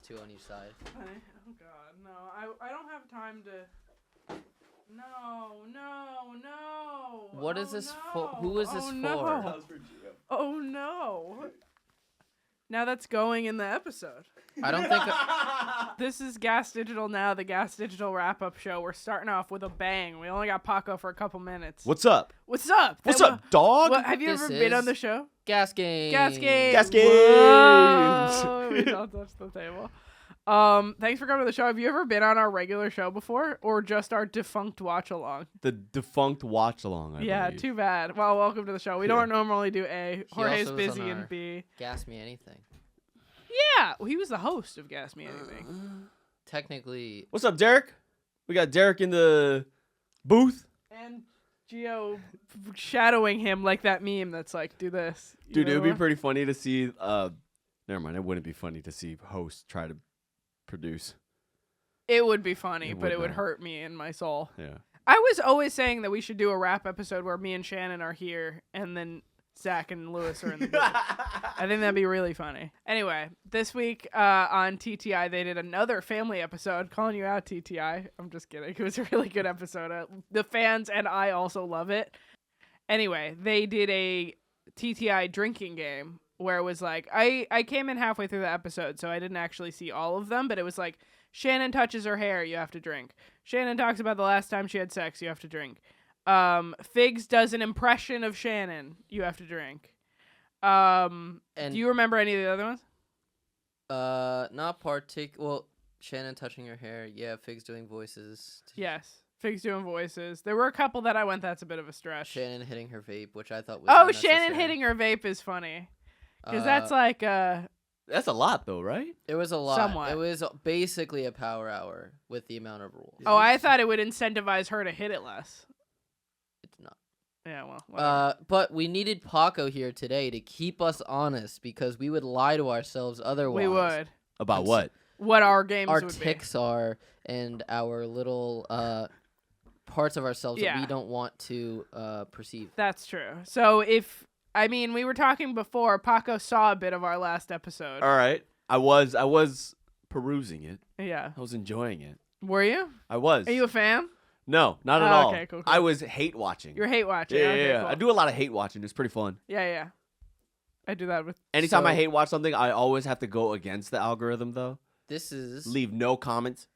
two on each side. Oh God, no! I don't have time to. No. What is this for? Who is this for? No. Oh no! Now that's going in the episode. I don't think. This is Gas Digital now, the Gas Digital wrap-up show. We're starting off with a bang. We only got Paco for a couple minutes. What's up? What's up? What's up, dog? Have you ever been on the show? Gas Games. Gas Games. Gas Games. Whoa, we don't touch the table. Thanks for coming to the show. Have you ever been on our regular show before, or just our defunct watch along? The defunct watch along. I believe. Too bad. Well, welcome to the show. We don't normally do A. Jorge's busy and B. Gas Me Anything. Yeah, he was the host of Gas Me Anything. Technically. What's up, Derek? We got Derek in the booth. And Gio shadowing him like that meme that's like, do this. Dude, it would be pretty funny to see. Never mind. It wouldn't be funny to see hosts try to produce. It would be funny, It but would it would not. hurt me in my soul. Yeah. I was always saying that we should do a rap episode where me and Shannon are here and then Zach and Lewis are in the booth. I think that'd be really funny. Anyway, this week on TTI, they did another family episode. Calling you out, TTI. I'm just kidding. It was a really good episode. The fans and I also love it. Anyway, they did a TTI drinking game where it was like, I came in halfway through the episode, so I didn't actually see all of them, but it was like, Shannon touches her hair, you have to drink. Shannon talks about the last time she had sex, you have to drink. Figs does an impression of Shannon, you have to drink. And do you remember any of the other ones? Not well, Shannon touching her hair. Yeah, Figs doing voices. Yes. Figs doing voices. There were a couple that I went, that's a bit of a stretch. Shannon hitting her vape, which I thought was unnecessary. Shannon hitting her vape is funny. Because that's like That's a lot, though, right? It was a lot. Somewhat. It was basically a power hour with the amount of rules. Oh, I thought it would incentivize her to hit it less. It's not. Yeah, well, whatever. But we needed Paco here today to keep us honest because we would lie to ourselves otherwise. We would. About what? What our games our would tics are and our little parts of ourselves that we don't want to perceive. That's true. So we were talking before, Paco saw a bit of our last episode. All right. I was perusing it. Yeah. I was enjoying it. Were you? I was. Are you a fan? No, not at all. Okay, cool. I was hate watching. You're hate watching. Yeah, okay, yeah. cool. I do a lot of hate watching. It's pretty fun. Yeah. I do that with. Anytime I hate watch something, I always have to go against the algorithm, though. This is leave no comments.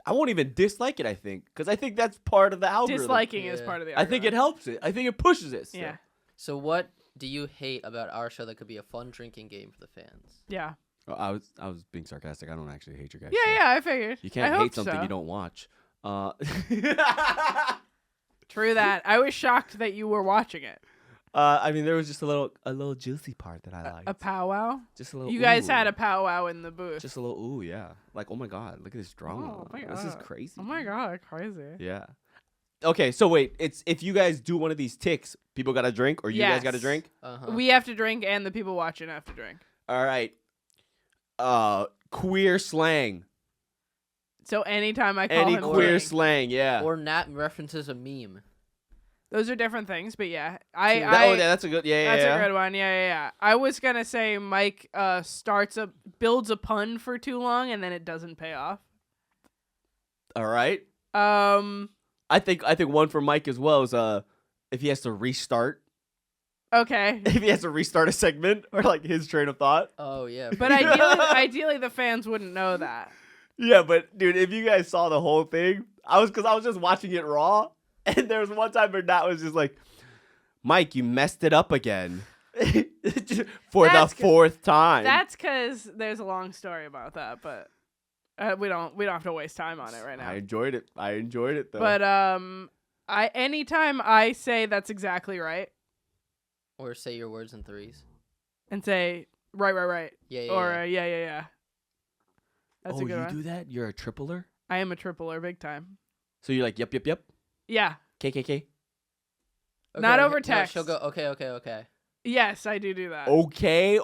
I won't even dislike it, I think, because I think that's part of the algorithm. Disliking is part of the algorithm. I think it helps it. I think it pushes it. Still. Yeah. So what do you hate about our show that could be a fun drinking game for the fans? Yeah. Oh, I was being sarcastic. I don't actually hate your guys. Yeah, I figured. You can't hate something you don't watch. True that. I was shocked that you were watching it. I mean, there was just a little juicy part that I liked. A powwow? Just a little. You guys had a powwow in the booth. Just a little. Ooh, yeah. Like, oh my god, look at this drama. Oh my god, this is crazy. Oh my god, crazy. Yeah. Okay, so wait, it's if you guys do one of these ticks, people got to drink, or you guys got to drink. We have to drink, and the people watching have to drink. All right. Queer slang. So anytime I call any him queer drink, slang, yeah. Or Nat references a meme. Those are different things, but yeah, that's a good, that's a good one, yeah. I was gonna say Mike builds a pun for too long, and then it doesn't pay off. All right. I think one for Mike as well is if he has to restart. Okay. If he has to restart a segment or like his train of thought. Oh yeah. But ideally the fans wouldn't know that. Yeah, but dude, if you guys saw the whole thing, I was just watching it raw, and there was one time where Nat was just like, "Mike, you messed it up again." for the fourth time. That's because there's a long story about that, but we don't have to waste time on it right now. I enjoyed it though. But anytime I say that's exactly right, or say your words in threes, and say right, yeah, or yeah. That's a good one. You do that? You're a tripler? I am a tripler, big time. So you're like, yep. Yeah. KKK. Okay, Not over text. No, she'll go. Okay. Yes, I do that. Okay.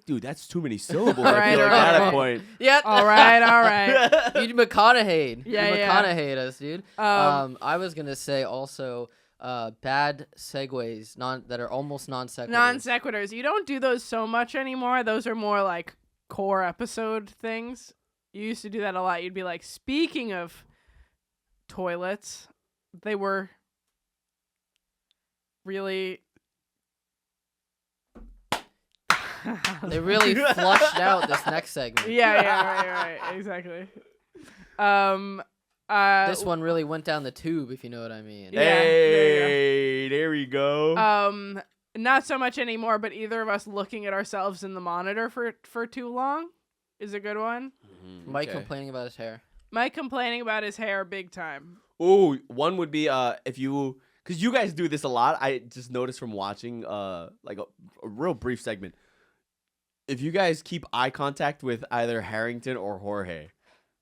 Dude, that's too many syllables. All I feel right, like at right. a point. Yeah. All right. You McConaughey. Yeah, you yeah. McConaughey us, dude. I was gonna say also bad segues that are almost non sequiturs. Non sequiturs. You don't do those so much anymore. Those are more like core episode things. You used to do that a lot. You'd be like, speaking of toilets, they were really... They really flushed out this next segment. Yeah, right, exactly. This one really went down the tube, if you know what I mean. Yeah, Hey, there we go. Not so much anymore, but either of us looking at ourselves in the monitor for too long is a good one. Mike complaining about his hair. Mike complaining about his hair big time. Ooh, one would be if you, because you guys do this a lot. I just noticed from watching like a real brief segment. If you guys keep eye contact with either Harrington or Jorge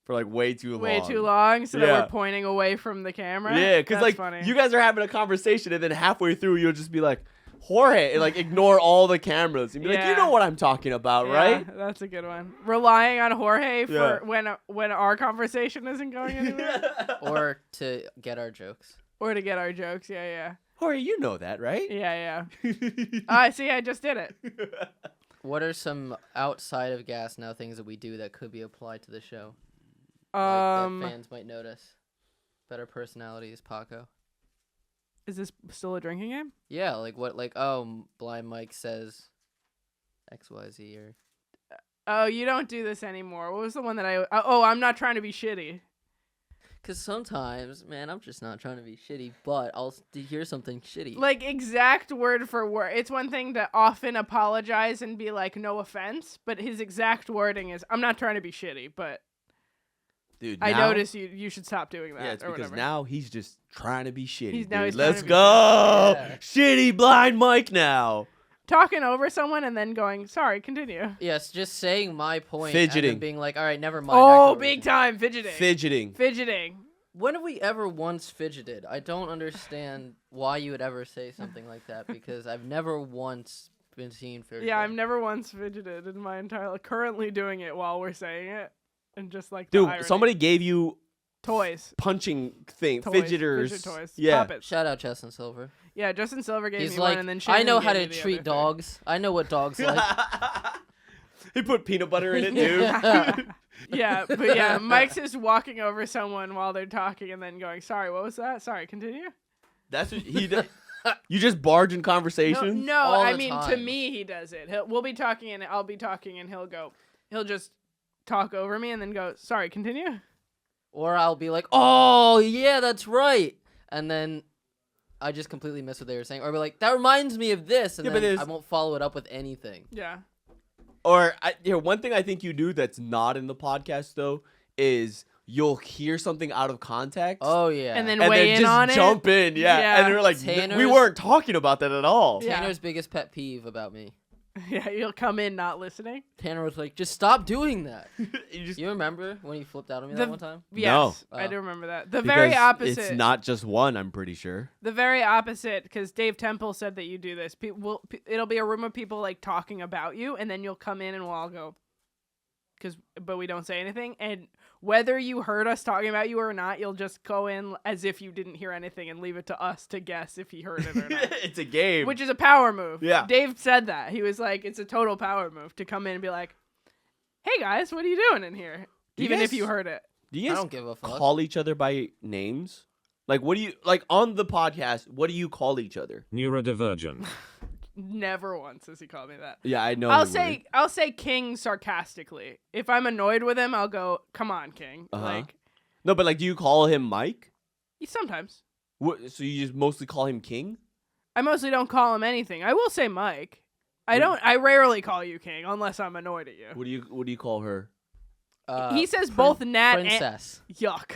for like way too long, so that we're pointing away from the camera. Yeah, because like funny. you guys are having a conversation and then halfway through you'll just be like, Jorge, and like ignore all the cameras and be like, you know what I'm talking about, right? That's a good one. Relying on Jorge for when our conversation isn't going anywhere. Or to get our jokes. Or to get our jokes, yeah. Jorge, you know that, right? Yeah. I see, I just did it. What are some outside of GaS now things that we do that could be applied to the show? That fans might notice. Better personalities, Paco. Is this still a drinking game? Yeah, like what? Like Blind Mike says XYZ or. Oh, you don't do this anymore. What was the one that I'm not trying to be shitty. Because sometimes, man, I'm just not trying to be shitty, but I'll hear something shitty. Like, exact word for word. It's one thing to often apologize and be like, no offense, but his exact wording is, I'm not trying to be shitty, but dude, I notice you should stop doing that. Yeah, it's or because whatever. now he's just trying to be shitty. He's Let's trying to be go! shitty. Yeah. Shitty Blind Mike now. Talking over someone and then going, sorry, continue. Yes, just saying my point. Fidgeting. And then being like, all right, never mind. Oh, big time. Fidgeting. When have we ever once fidgeted? I don't understand why you would ever say something like that because I've never once been seen fidgeting. Yeah, I've never once fidgeted in my entire life. Currently doing it while we're saying it. And just like the Dude, irony. somebody gave you toys. punching thing, Toys. fidgeters. Fidget toys. Yeah. Puppets. Shout out Justin Silver. Yeah, Justin Silver gave He's me like, one and then Shannon I know how gave to me the treat other dogs. I know what dogs like. He put peanut butter in it too. thing. Yeah, but yeah, Mike's just walking over someone while they're talking and then going, sorry, what was that? Sorry, continue. That's what he does. You just barge in conversation? No, All I the mean, to time. me, he does it. We'll be talking and I'll be talking and he'll just talk over me and then go, sorry, continue. Or I'll be like, oh, yeah, that's right. And then I just completely miss what they were saying. Or I'll be like, that reminds me of this. And then I won't follow it up with anything. Yeah. Or one thing I think you do that's not in the podcast though is you'll hear something out of context. Oh yeah. And then and weigh then in just on jump it. in, yeah. And they're like, we Tanner's- weren't talking about that at all. Yeah. Tanner's biggest pet peeve about me. Yeah, you'll come in not listening. Tanner was like, just stop doing that. You just You remember when he flipped out on me that one time? Yes, No. I do remember that. The because very opposite. It's not just one, I'm pretty sure. The very opposite, because Dave Temple said that you do this. It'll be a room of people like talking about you, and then you'll come in and we'll all go, but we don't say anything. And whether you heard us talking about you or not, you'll just go in as if you didn't hear anything and leave it to us to guess if he heard it or not. It's a game. Which is a power move. Yeah. Dave said that. He was like, it's a total power move to come in and be like, hey guys, what are you doing in here? Do you Even guys- if you heard it. Do you I guys don't give a fuck. call each other by names? Like, what do you, like on the podcast, what do you call each other? Neurodivergent. Never once has he called me that. Yeah, I know. I'll say King sarcastically. If I'm annoyed with him, I'll go, come on, King. Uh-huh. Like, No, but like, do you call him Mike? sometimes. What, so you just mostly call him King? I mostly don't call him anything. I will say Mike. I rarely call you King unless I'm annoyed at you. What do you call her? He says both Nat Princess. and... Yuck.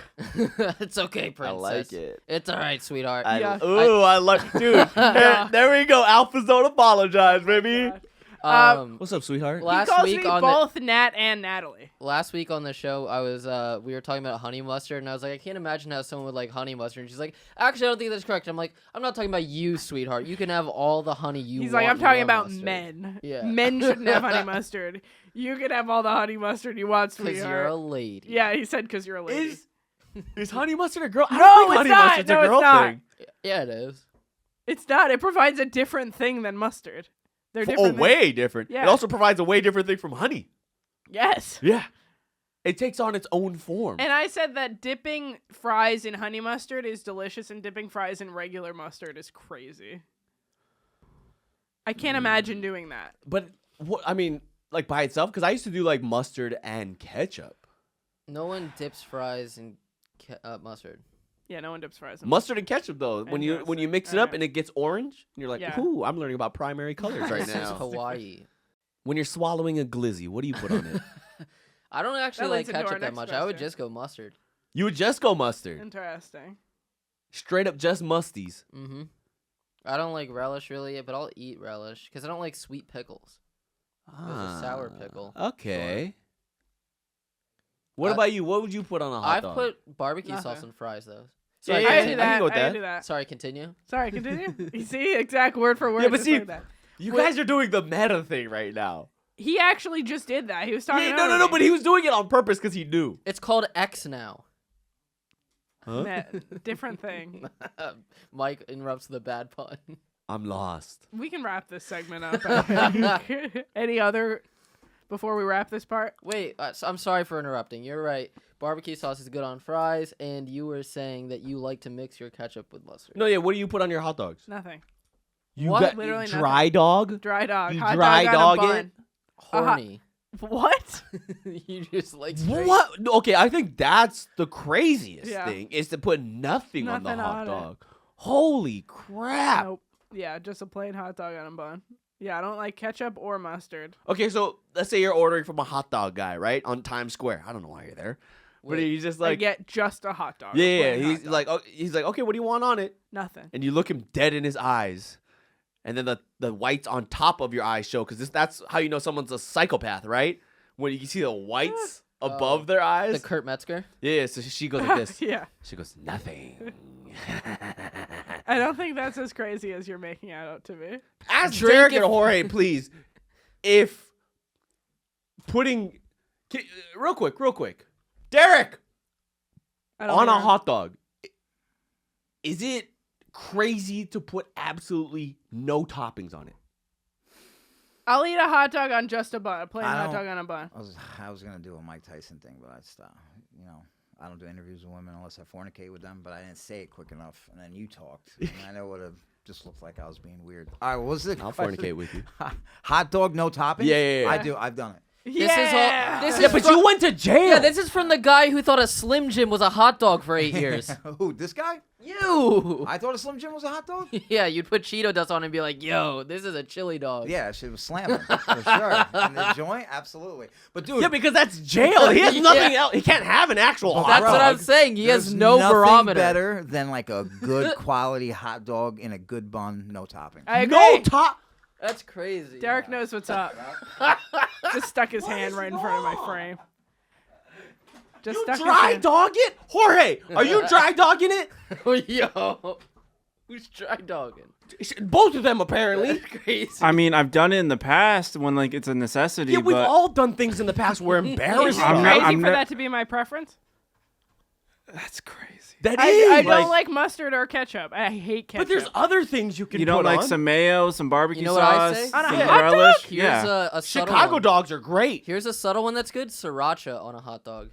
It's okay, princess. I like it. It's all right, sweetheart. Yeah. I like, dude. There we go. Alphas don't apologize, baby. What's up, sweetheart? He Last calls week me on both Nat and Natalie. last week on the show, I was we were talking about honey mustard, and I was like, I can't imagine how someone would like honey mustard. And she's like, actually, I don't think that's correct. I'm like, I'm not talking about you, sweetheart. You can have all the honey you He's want. like, I'm in talking your about mustard. men. Yeah. Men shouldn't have honey mustard. You can have all the honey mustard you want, Because sweetheart. you're a lady. Yeah, he said because you're a lady. Is honey mustard a girl? I No, don't think it's honey not. mustard's No, a it's girl not. thing. Yeah, it is. It's not. It provides a different thing than mustard. They're Oh, different. way different. Yeah. It also provides a way different thing from honey. Yes. Yeah. It takes on its own form. And I said that dipping fries in honey mustard is delicious and dipping fries in regular mustard is crazy. I can't imagine doing that. But what I mean, like by itself, because I used to do like mustard and ketchup. No one dips fries in mustard. Yeah, no one dips fries in Mustard and ketchup though, when you Interesting. mix it up Alright. and it gets orange, and you're like, Yeah. ooh, I'm learning about primary colors right This is now. Hawaii. When you're swallowing a glizzy, what do you put on it? I don't actually That like leads into our ketchup that next much. I would question. just go mustard. You would just go mustard. Interesting. Straight up just musties. Mm-hmm. I don't like relish really, but I'll eat relish because I don't like sweet pickles. There's a sour pickle. Okay. What about you? What would you put on a hot I've dog? put barbecue sauce Nothing. on fries though. Yeah, Sorry, yeah, I yeah. do continue. that. I can go with I that. do that. Sorry, continue. Sorry, continue. You see, exact word for word. Yeah, but just see, like that. You Wait. guys are doing the meta thing right now. He actually just did that. He was talking. Yeah, no, but he was doing it on purpose because he knew. It's called X now. Huh? Different thing. Mike interrupts the bad pun. I'm lost. We can wrap this segment up. I think. Any other before we wrap this part? Wait, I'm sorry for interrupting. You're right. Barbecue sauce is good on fries, and you were saying that you like to mix your ketchup with mustard. No, yeah. What do you put on your hot dogs? Nothing. You What? got Literally dry dog. Dry dog. You Hot dry dog dog on a it? bun. Horny. What? You just like straight. What? Okay, I think that's the craziest Yeah. thing is to put nothing on the Nothing hot on it. dog. Holy crap! Nope. Yeah, just a plain hot dog on a bun. Yeah, I don't like ketchup or mustard. Okay, so let's say you're ordering from a hot dog guy, right, on Times Square. I don't know why you're there, but Wait, he's just I like, get just a hot dog. a yeah, plain hot he's dog. like, he's like, okay, what do you want on it? Nothing. And you look him dead in his eyes, and then the whites on top of your eyes show, because that's how you know someone's a psychopath, right? When you see the whites above their eyes. the Kurt Metzger. Yeah, so she goes like this. Yeah. She goes, nothing. I don't think that's as crazy as you're making out to be. Ask Drink Derek if- and Jorge, please, if putting real quick, Derek I don't on a know. hot dog, is it crazy to put absolutely no toppings on it? I'll eat a hot dog on just a bun. A plain I hot don't- dog on a bun. I was gonna do a Mike Tyson thing, but I stopped. You know, I don't do interviews with women unless I fornicate with them. But I didn't say it quick enough, and then you talked, and I know it would have just looked like I was being weird. All right, what was it? I'll fornicate with you. Hot dog, no toppings. Yeah. I do. I've done it. This is all. This Yeah, is but from, you went to jail. Yeah, this is from the guy who thought a Slim Jim was a hot dog for 8 years. Who? This guy? You. I thought a Slim Jim was a hot dog. Yeah, you'd put Cheeto dust on it and be like, "Yo, this is a chili dog." Yeah, shit was slamming for sure. In the joint, absolutely. But dude, Yeah, because that's jail. He has Yeah. nothing else. He can't have an actual hot That's dog. what I'm saying. He has there's no nothing barometer. better than like a good quality hot dog in a good bun, no toppings. I agree. No top. That's crazy. Derek knows what's up. Just stuck his hand right in front of my frame. Just You stuck his dry hand. dog it? Jorge, are you dry dogging it? Yo, who's dry dogging? Both of them, apparently. That's crazy. I mean, I've done it in the past when like it's a necessity. Yeah, we've but all done things in the past we're embarrassed Is it of. I'm not- crazy for not- that to be my preference? that's crazy. That I is. don't like mustard or ketchup. I hate ketchup. But there's other things you can You put don't like on. some mayo, some barbecue You know what I sauce, say? On a some hot dog? relish. Here's Yeah. a subtle Chicago one. dogs are great. Here's a subtle one that's good. Sriracha on a hot dog.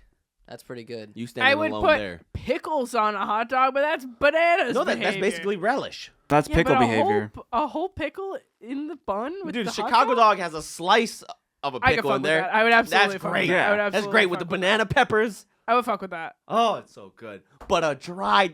That's pretty good. You I stand would alone put there. pickles on a hot dog, but that's bananas. No, that's behavior. basically relish. That's Yeah, pickle but behavior. A whole pickle in the bun with Dude, the hot Chicago dog? dog has a slice of a I could pickle fuck in with there. that. I would absolutely That's fuck great. with that. I would Yeah. That's absolutely great with the fuck with banana peppers. that. I would fuck with that. Oh, it's so good. But a dry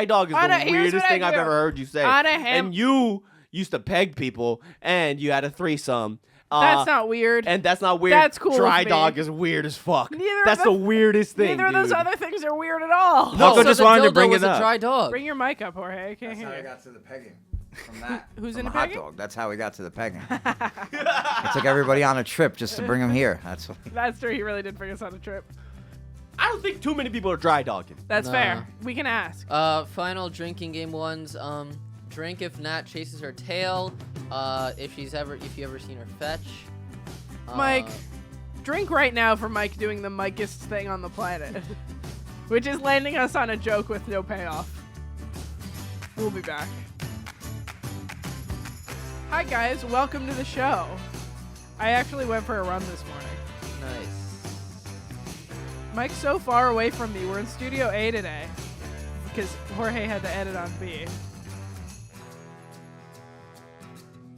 dog is the Here's weirdest what I thing I've do. ever heard you say. On a ham- And you used to peg people, and you had a threesome. That's not weird. And that's not weird. That's cool Dry with me. dog is weird as fuck. Neither of that's the- the weirdest thing, Neither of those dude. other things are weird at all. No. Paco So just the wanted to dildo bring was it a up. dry dog. Bring your mic up, Jorge. I can't That's hear how I you. got to the pegging. From that. Who's from into a hot pegging? dog. That's how we got to the pegging. I took everybody on a trip just to bring them here. That's what. That's true. He really did bring us on a trip. I don't think too many people are dry dogging. That's Nah. fair. We can ask. Final drinking game ones. Drink if Nat chases her tail. If you ever seen her fetch. Mike, drink right now for Mike doing the Mikest thing on the planet, which is landing us on a joke with no payoff. We'll be back. Hi guys, welcome to the show. I actually went for a run this morning. Nice. Mike's so far away from me. We're in Studio A today because Jorge had to edit on B.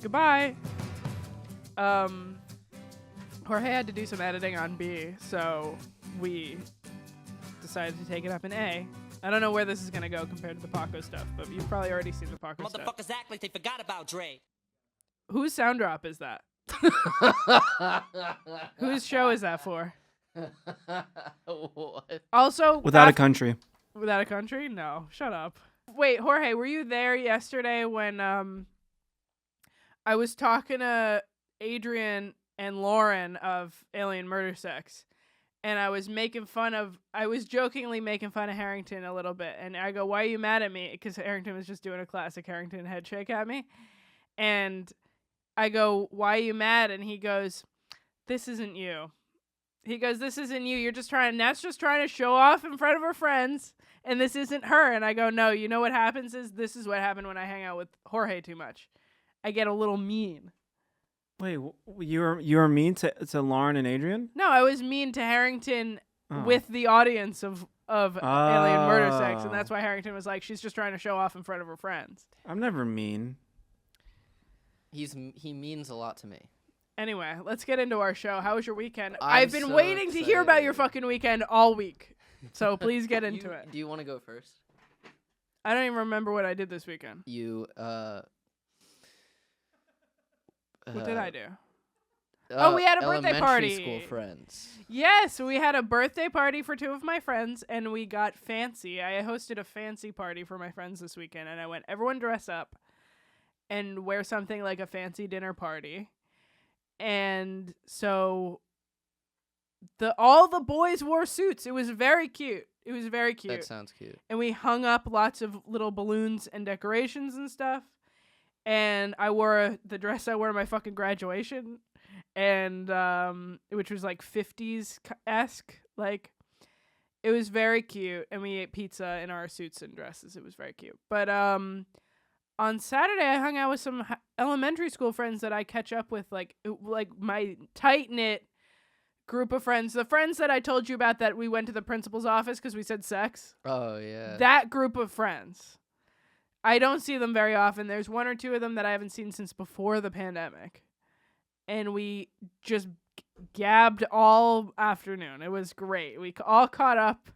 Goodbye. Jorge had to do some editing on B, so we decided to take it up in A. I don't know where this is going to go compared to the Paco stuff, but you've probably already seen the Paco stuff. Motherfuckers act like they forgot about Dre. Whose sound drop is that? Whose show is that for? What? Also, Without a country. Without a country? No, shut up. Wait, Jorge, were you there yesterday when I was talking to Adrian and Lauren of Alien Murder Sex, and I was jokingly making fun of Harrington a little bit, and I go, "Why are you mad at me?" Because Harrington was just doing a classic Harrington head shake at me, and I go, "Why are you mad?" And he goes, "This isn't you." He goes, "This isn't you. Nat's just trying to show off in front of her friends, and this isn't her." And I go, "No, you know what happens is this is what happened when I hang out with Jorge too much. I get a little mean." Wait, you were mean to Lauren and Adrian? No, I was mean to Harrington with the audience of Alien Murder Sex, and that's why Harrington was like, "She's just trying to show off in front of her friends." I'm never mean. He means a lot to me. Anyway, let's get into our show. How was your weekend? I'm I've been so waiting to hear about your excited. fucking weekend all week. So please get into it. Do you want to go first? I don't even remember what I did this weekend. What did I do? We had a birthday elementary party. School friends. Yes, we had a birthday party for two of my friends, and we got fancy. I hosted a fancy party for my friends this weekend, and I went, everyone dress up and wear something like a fancy dinner party. And so all the boys wore suits. It was very cute. That sounds cute. And we hung up lots of little balloons and decorations and stuff. And I wore the dress I wore to my fucking graduation, and which was like 50s-esque. Like, it was very cute. And we ate pizza in our suits and dresses. It was very cute. But on Saturday, I hung out with some elementary school friends that I catch up with, like my tight-knit group of friends. The friends that I told you about that we went to the principal's office because we said sex. Oh, yeah. That group of friends. I don't see them very often. There's one or two of them that I haven't seen since before the pandemic. And we just gabbed all afternoon. It was great. We all caught up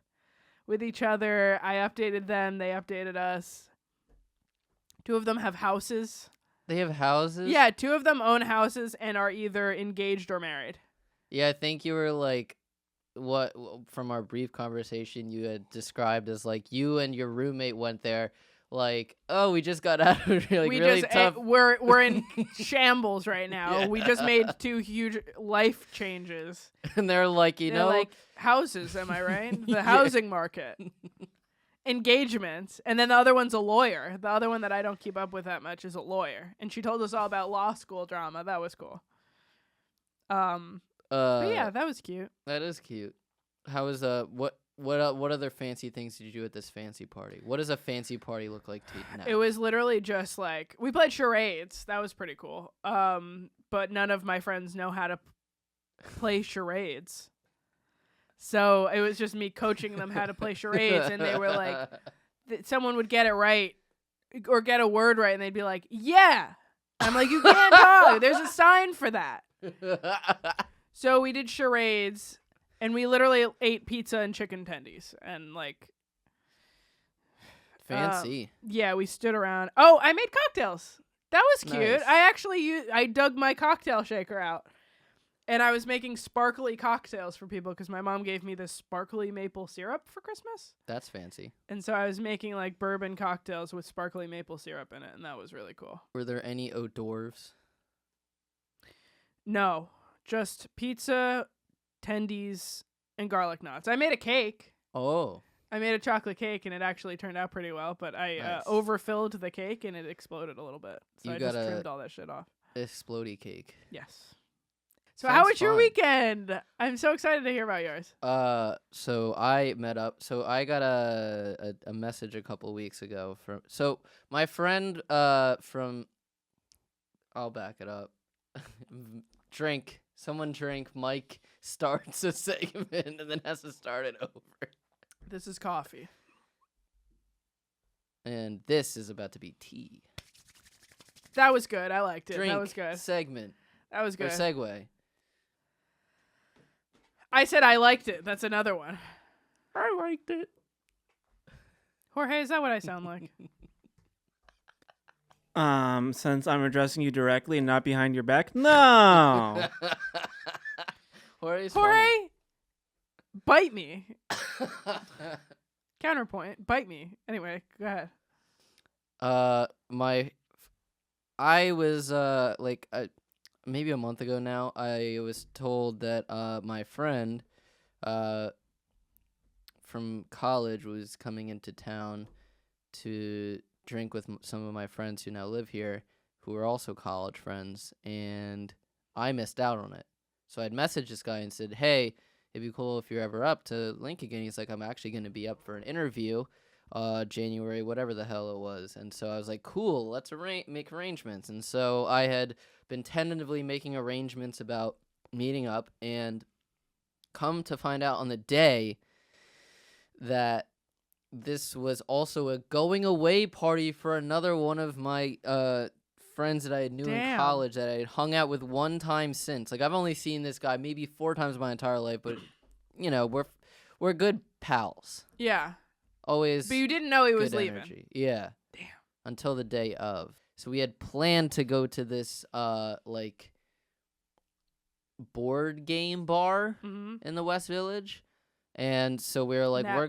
with each other. I updated them. They updated us. Two of them have houses. They have houses? Yeah, two of them own houses and are either engaged or married. Yeah, I think you were like, what, from our brief conversation, you had described as like you and your roommate went there. Like, oh, we just got out of really tough. We're in shambles right now. Yeah. We just made two huge life changes. And they're like, They're like, houses, am I right? The housing market. Engagements. And then the other one's a lawyer. The other one that I don't keep up with that much is a lawyer. And she told us all about law school drama. That was cool. But yeah, that was cute. That is cute. How was what other fancy things did you do at this fancy party? What does a fancy party look like to you now? It was literally just like, we played charades. That was pretty cool. But none of my friends know how to play charades. So it was just me coaching them how to play charades, and they were like, someone would get it right or get a word right, and they'd be like, "Yeah." I'm like, "You can't talk. There's a sign for that." So we did charades, and we literally ate pizza and chicken tendies, and like, fancy. Yeah, we stood around. Oh, I made cocktails. That was cute. Nice. I dug my cocktail shaker out. And I was making sparkly cocktails for people because my mom gave me this sparkly maple syrup for Christmas. That's fancy. And so I was making like bourbon cocktails with sparkly maple syrup in it, and that was really cool. Were there any hors d'oeuvres? No, just pizza, tendies, and garlic knots. I made a cake. Oh. I made a chocolate cake, and it actually turned out pretty well, but I Nice. overfilled the cake, and it exploded a little bit. So You I just got a- trimmed all that shit off. Explodey cake. Yes. So Sounds how was your fun. weekend? I'm so excited to hear about yours. So I met up. So I got a message a couple weeks ago from. So my friend from. I'll back it up. Drink. Someone drink. Mike starts a segment and then has to start it over. This is coffee. And this is about to be tea. That was good. I liked it. Drink That was good. segment. That was Or good. segue. I said I liked it. That's another one. I liked it. Jorge, is that what I sound like? Since I'm addressing you directly and not behind your back, no. Jorge's Jorge, funny. bite me. Counterpoint, bite me. Anyway, go ahead. I was maybe a month ago now. I was told that my friend from college was coming into town to drink with some of my friends who now live here, who are also college friends, and I missed out on it. So I'd messaged this guy and said, "Hey, it'd be cool if you're ever up to link again." He's like, "I'm actually going to be up for an interview, January, whatever the hell it was." And so I was like, "Cool, let's make arrangements." And so I had been tentatively making arrangements about meeting up, and come to find out on the day that this was also a going away party for another one of my friends that I knew in Damn. college that I had hung out with one time since. Like, I've only seen this guy maybe 4 times my entire life, but we're good pals. Yeah. Always. But you didn't know he was good leaving. energy. Yeah. Damn. Until the day of. So we had planned to go to this board game bar Mm-hmm. in the West Village. And so we were like, we're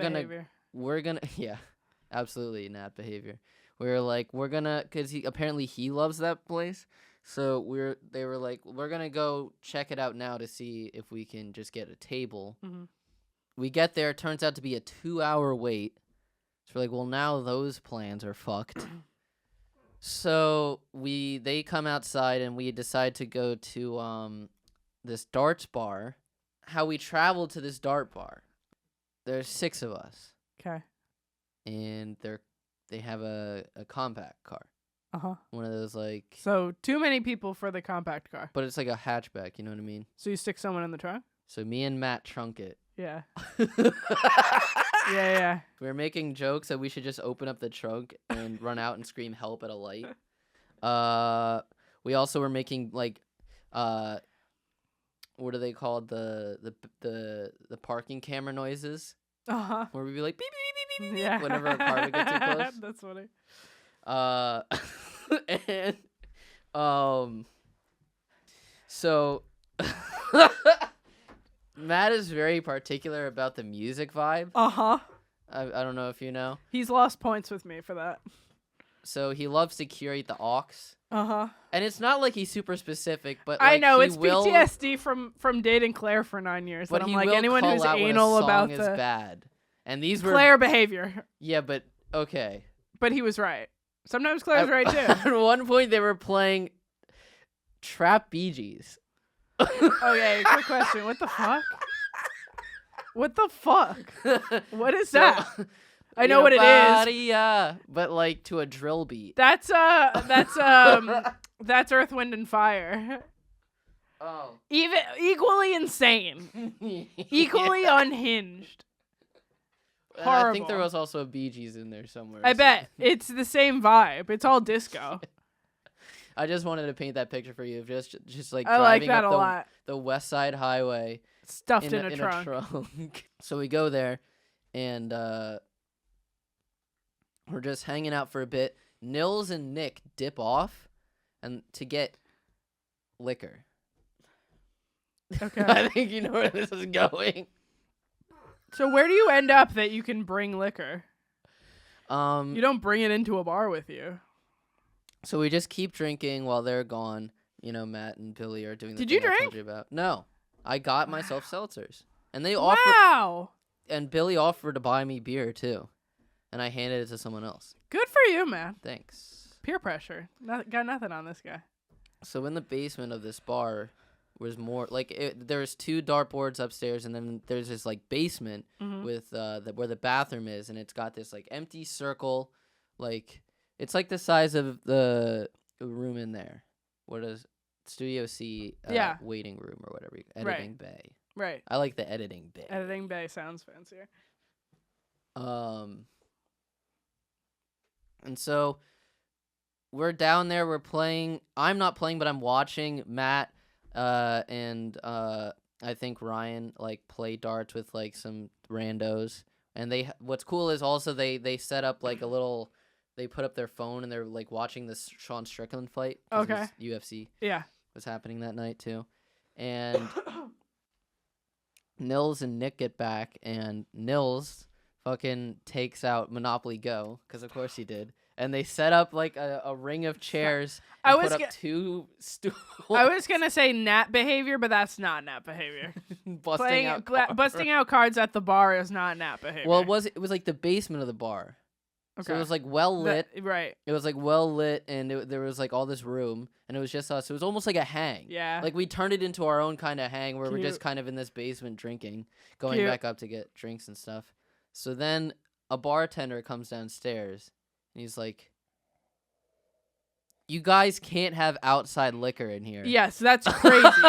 gonna yeah, absolutely Nat behavior. We were like, cause he loves that place. So they were like, we're gonna go check it out now to see if we can just get a table. Mm-hmm. We get there, it turns out to be a 2-hour wait. So we're like, well, now those plans are fucked. So they come outside and we decide to go to this darts bar. How we traveled to this dart bar. There's 6 of us. Okay. And they have a compact car. Uh-huh. One of those So too many people for the compact car. but it's like a hatchback, you know what I mean? So you stick someone in the trunk? So me and Matt trunk it. Yeah. Yeah. Yeah. We were making jokes that we should just open up the trunk and run out and scream help at a light. We also were making what are they called? The parking camera noises Uh-huh. where we'd be like beep beep beep beep beep Yeah. whenever a car would get too close. That's funny. And so Matt is very particular about the music vibe. Uh-huh. I don't know if you know. He's lost points with me for that. So he loves to curate the aux. Uh-huh. And it's not like he's super specific, but I know, he it's will, PTSD from dating Claire for 9 years. But And I'm he like, will anyone call who's out when anal a song about is the bad. And these were Claire behavior. Yeah, but okay. But he was right. Sometimes Claire's right too. At one point they were playing Trap Bee Gees. Okay, quick question. What the fuck? What the fuck? What is that? I know what it is. But like to a drill beat. That's Earth, Wind, and Fire. Oh. Equally insane. Equally unhinged. I think there Horrible. was also a Bee Gees in there somewhere. I so- bet. It's the same vibe. It's all disco. I just wanted to paint that picture for you of just like I like driving that a up lot. the West Side Highway Stuffed in a trunk. So we go there and we're just hanging out for a bit. Nils and Nick dip off and to get liquor. Okay. I think you know where this is going. So where do you end up that you can bring liquor? You You don't bring it into a bar with you. So we just keep drinking while they're gone. You know, Matt and Billy are doing the Did you thing I told drink? you about. No. I got myself seltzers. And they offered Wow. and Billy offered to buy me beer too. And I handed it to someone else. Good for you, man. Thanks. Peer pressure. Got nothing on this guy. So in the basement of this bar was more like there's 2 dartboards upstairs and then there's this like basement Mhm. with where the bathroom is and it's got this like empty circle, like it's like the size of the room in there. What is Studio C Yeah. waiting room or whatever. Editing bay. Right. I like the editing bay. Editing bay sounds fancier. And so we're down there. We're playing. I'm not playing, but I'm watching Matt and I think Ryan like play darts with like some randos. And what's cool is also they set up like a little. They put up their phone and they're like watching this Sean Strickland fight. 'Cause it was UFC Yeah. was happening that night too, and Nils and Nick get back, and Nils fucking takes out Monopoly Go, because of course he did. And they set up like a ring of chairs and put up 2 stools. I was gonna say Nat behavior, but that's not Nat behavior. busting out cards. Busting out cards at the bar is not Nat behavior. Well, it was like the basement of the bar. okay. So it was like well lit. Right. It was like well lit, and there was like all this room, and it was just us. It was almost like a hang. Yeah. Like we turned it into our own kind of hang, where we're Cute. just kind of in this basement drinking, going Cute. back up to get drinks and stuff. So then a bartender comes downstairs, and he's like, "You guys can't have outside liquor in here." Yes, that's crazy.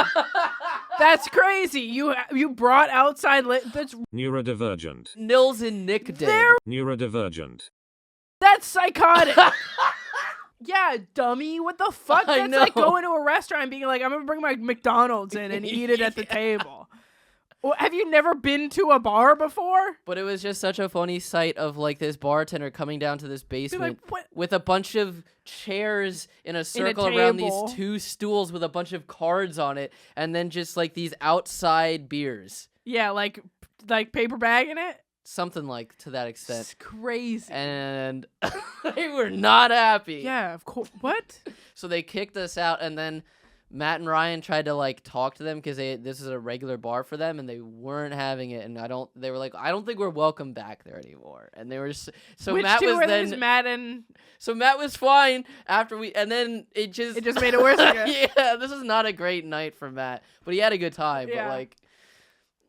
That's crazy. You brought outside that's Neurodivergent. Nils and Nick did. Neurodivergent. That's psychotic. Yeah, dummy. What the fuck? I That's like know. going to a restaurant and being like, I'm gonna bring my McDonald's in and eat it at the table. Well, have you never been to a bar before? But it was just such a funny sight of like this bartender coming down to this Be basement like, what? with a bunch of chairs in a circle around these table. 2 stools with a bunch of cards on it, and then just like these outside beers. Yeah, like paper bag in it. Something like to that extent. It's crazy. And they were not happy. Yeah, of course. What? So they kicked us out, and then Matt and Ryan tried to like talk to them because this is a regular bar for them, and they weren't having it. And they were like, I don't think we're welcome back there anymore. And they were so Which Matt two was were then these, Matt and so Matt was fine after and then it just made it worse again. Yeah, this is not a great night for Matt, but he had a good time. Yeah. But like,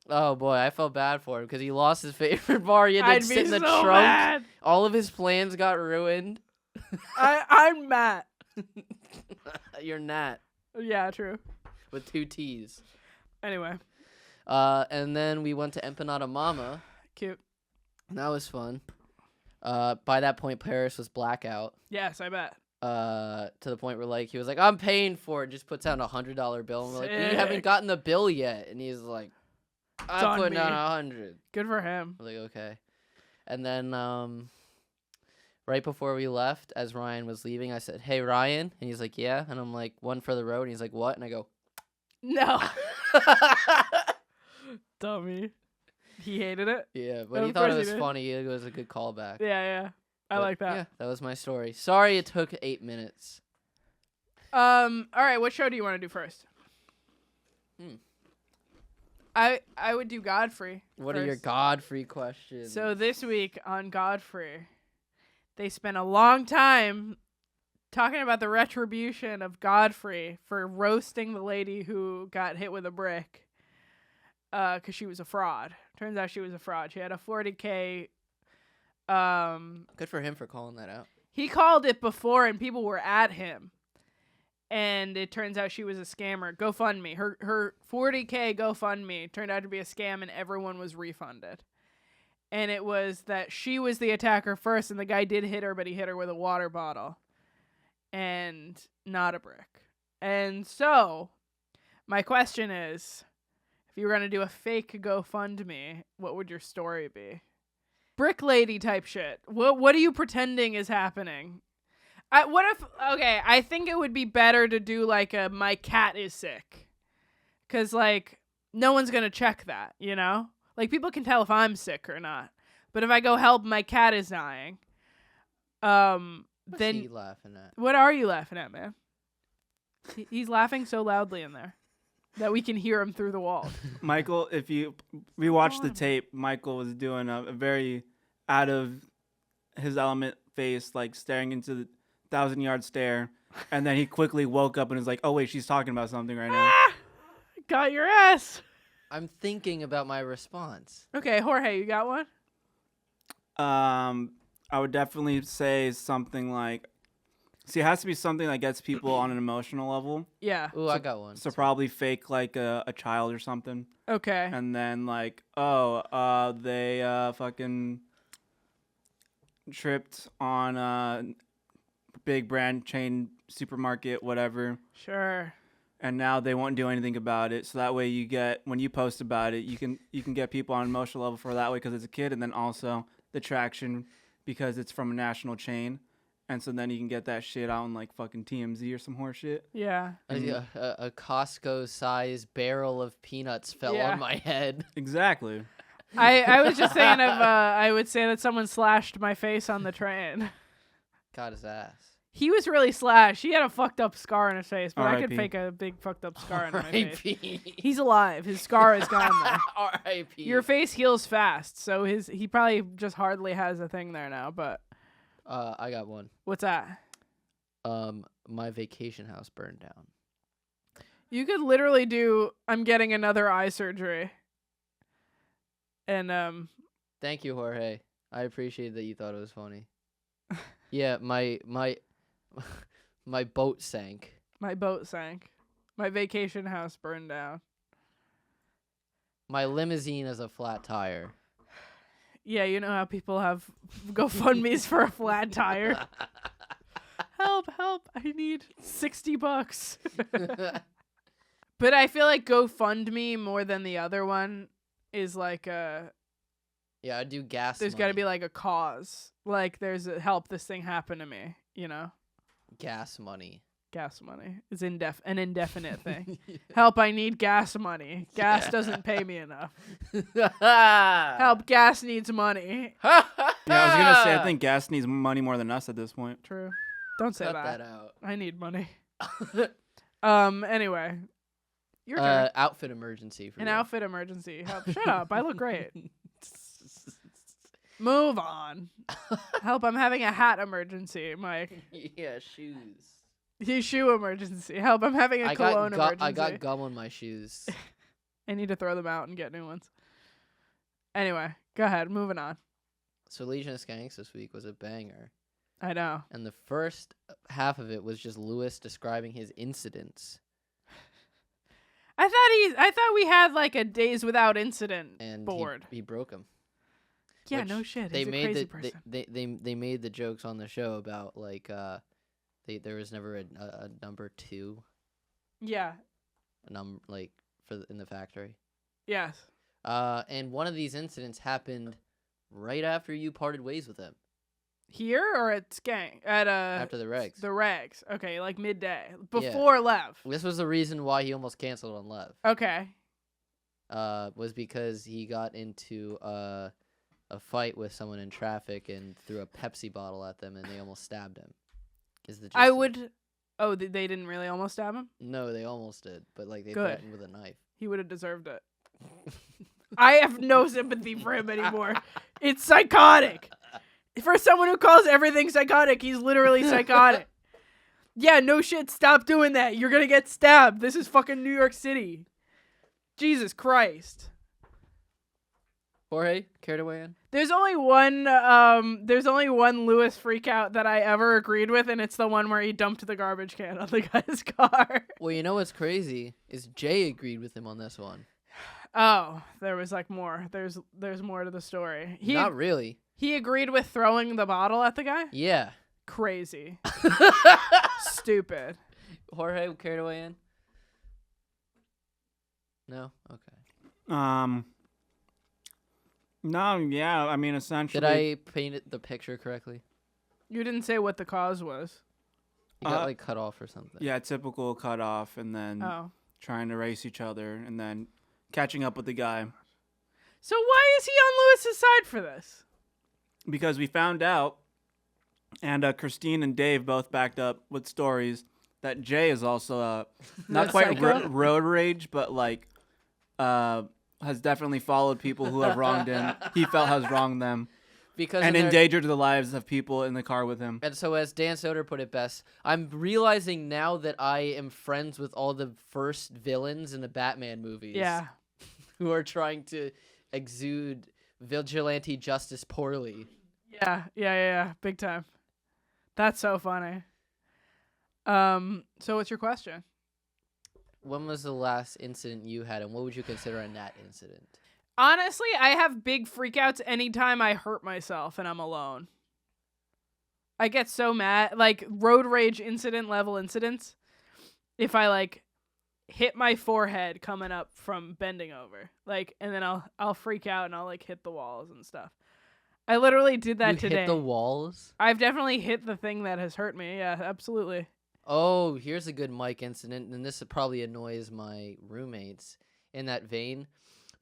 oh boy, I felt bad for him because he lost his favorite bar. He had to I'd sit be in the so trunk. mad. All of his plans got ruined. I'm Matt. You're Nat Yeah, true. with 2 T's. Anyway, And then we went to Empanada Mama, cute. and that was fun. By that point, Paris was blackout. Yes, I bet. To the point where like he was like, "I'm paying for it." Just puts out $100 bill, and we're like, "You Sick. haven't gotten the bill yet," and he's like, "I'm on putting me. down 100." Good for him. We're like, "Okay," and then right before we left, as Ryan was leaving, I said, "Hey, Ryan," and he's like, "Yeah," and I'm like, "One for the road," and he's like, "What?" And I go, No. Dummy. He hated it. "Yeah," but he Of thought it course he was did. funny. It was a good callback. Yeah. I But, like that. Yeah, that was my story. Sorry it took 8 minutes. All right, what show do you want to do first? I would do Godfrey. What are your first. Godfrey questions? So this week on Godfrey, they spent a long time talking about the retribution of Godfrey for roasting the lady who got hit with a brick because she was a fraud. Turns out she was a fraud. She had a 40K. Good for him for calling that out. He called it before and people were at him. And it turns out she was a scammer. GoFundMe. Her 40K GoFundMe turned out to be a scam and everyone was refunded. And it was that she was the attacker first and the guy did hit her, but he hit her with a water bottle and not a brick. And so my question is, if you were going to do a fake GoFundMe, what would your story be? Brick lady type shit. What are you pretending is happening? I think it would be better to do like a my cat is sick. Cause like no one's gonna check that, you know? Like people can tell if I'm sick or not. But if I go help my cat is dying, What's then he laughing at? what are you laughing at, man? He's laughing so loudly in there that we can hear him through the wall. Michael, if you rewatch the tape, Michael was doing a very out of his element face, like staring into the 1,000-yard stare, and then he quickly woke up and was like, "Oh wait, she's talking about something right now." Got your ass. I'm thinking about my response. Okay, Jorge, you got one? I would definitely say something like, See, it has to be something that gets people on an emotional level. Yeah. Ooh, I got one. So probably fake like a child or something. Okay. And then like, they fucking tripped on a big brand chain supermarket, whatever. Sure. And now they won't do anything about it. So that way you get, when you post about it, you can get people on an emotional level for that way because it's a kid, and then also the traction because it's from a national chain. And so then you can get that shit out on like fucking TMZ or some horse shit. Yeah. A Costco-sized barrel of peanuts fell Yeah. on my head. Exactly. I was just thinking of I would say that someone slashed my face on the train. Got his ass. He was really slashed. He had a fucked up scar on his face, but I could R.I.P. fake a big fucked up scar on my face. R.I.P. He's alive. His scar is gone though. R.I.P. Your face heals fast, so he probably just hardly has a thing there now, but I got one. what's that? My vacation house burned down. You could literally do I'm getting another eye surgery. And Thank you, Jorge. I appreciate that you thought it was funny. Yeah, my boat sank. my boat sank. My vacation house burned down. My limousine is a flat tire. Yeah, you know how people have GoFundMe's for a flat tire. Help, I need $60. But I feel like GoFundMe more than the other one is like Yeah, I do gas. there's got to be like a cause. Like there's a help this thing happened to me, you know? gas money. Gas money is an indefinite thing. Help, I need gas money. Gas doesn't pay me enough. Help, gas needs money. Yeah, I was gonna say I think gas needs money more than us at this point. True. Don't say Cut that. that out. I need money. Anyway. Your turn. Outfit emergency for An you. outfit emergency. Help. Shut up. I look great. Move on. Help, I'm having a hat emergency, Mike. Yeah, shoes. Shoe emergency. Help, I'm having a cologne emergency. I got gum on my shoes. I need to throw them out and get new ones. Anyway, go ahead. Moving on. So Legion of Skanks this week was a banger. I know. And the first half of it was just Lewis describing his incidents. I thought we had like a days without incident And board. he broke them. Yeah, which no shit. They He's a made crazy the person. they made the jokes on the show about like there was never a number 2 Yeah. like in the factory. Yes. And one of these incidents happened right after you parted ways with him. Here or at Skank? At After the regs. The regs. Okay, like midday. Before Lev. This was the reason why he almost canceled on Lev. Okay. Was because he got into a fight with someone in traffic and threw a Pepsi bottle at them and they almost stabbed him. Is the gist I of it. would. Oh, they didn't really almost stab him? No, they almost did, but like they Good. threatened with a knife. He would have deserved it. I have no sympathy for him anymore. It's psychotic. For someone who calls everything psychotic, he's literally psychotic. Yeah, no shit. Stop doing that. You're gonna get stabbed. This is fucking New York City. Jesus Christ. Jorge, care to weigh in? There's only one Lewis freakout that I ever agreed with, and it's the one where he dumped the garbage can on the guy's car. Well, you know what's crazy is Jay agreed with him on this one. Oh, there was like more. There's more to the story. Not really. He agreed with throwing the bottle at the guy? Yeah. Crazy. Stupid. Jorge, care to weigh in? No? Okay. No, yeah, I mean essentially. Did I paint the picture correctly? You didn't say what the cause was. He got like cut off or something. Yeah, typical cut off and then Oh. trying to race each other and then catching up with the guy. So why is he on Lewis's side for this? Because we found out, and Christine and Dave both backed up with stories, that Jay is also not quite psycho? road rage, but like has definitely followed people who have wronged him. He felt has wronged them. Because And in their- endangered the lives of people in the car with him. And so, as Dan Soder put it best, I'm realizing now that I am friends with all the first villains in the Batman movies. Yeah. Who are trying to exude vigilante justice poorly. Yeah. Big time. That's so funny. So what's your question? When was the last incident you had, and what would you consider a Nat incident? Honestly, I have big freakouts anytime I hurt myself and I'm alone. I get so mad, like road rage incident level incidents. If I like hit my forehead coming up from bending over, like, and then I'll freak out and I'll like hit the walls and stuff. I literally did that today. Hit the walls? I've definitely hit the thing that has hurt me. Yeah, absolutely. Oh, here's a good mic incident, and this probably annoys my roommates. In that vein,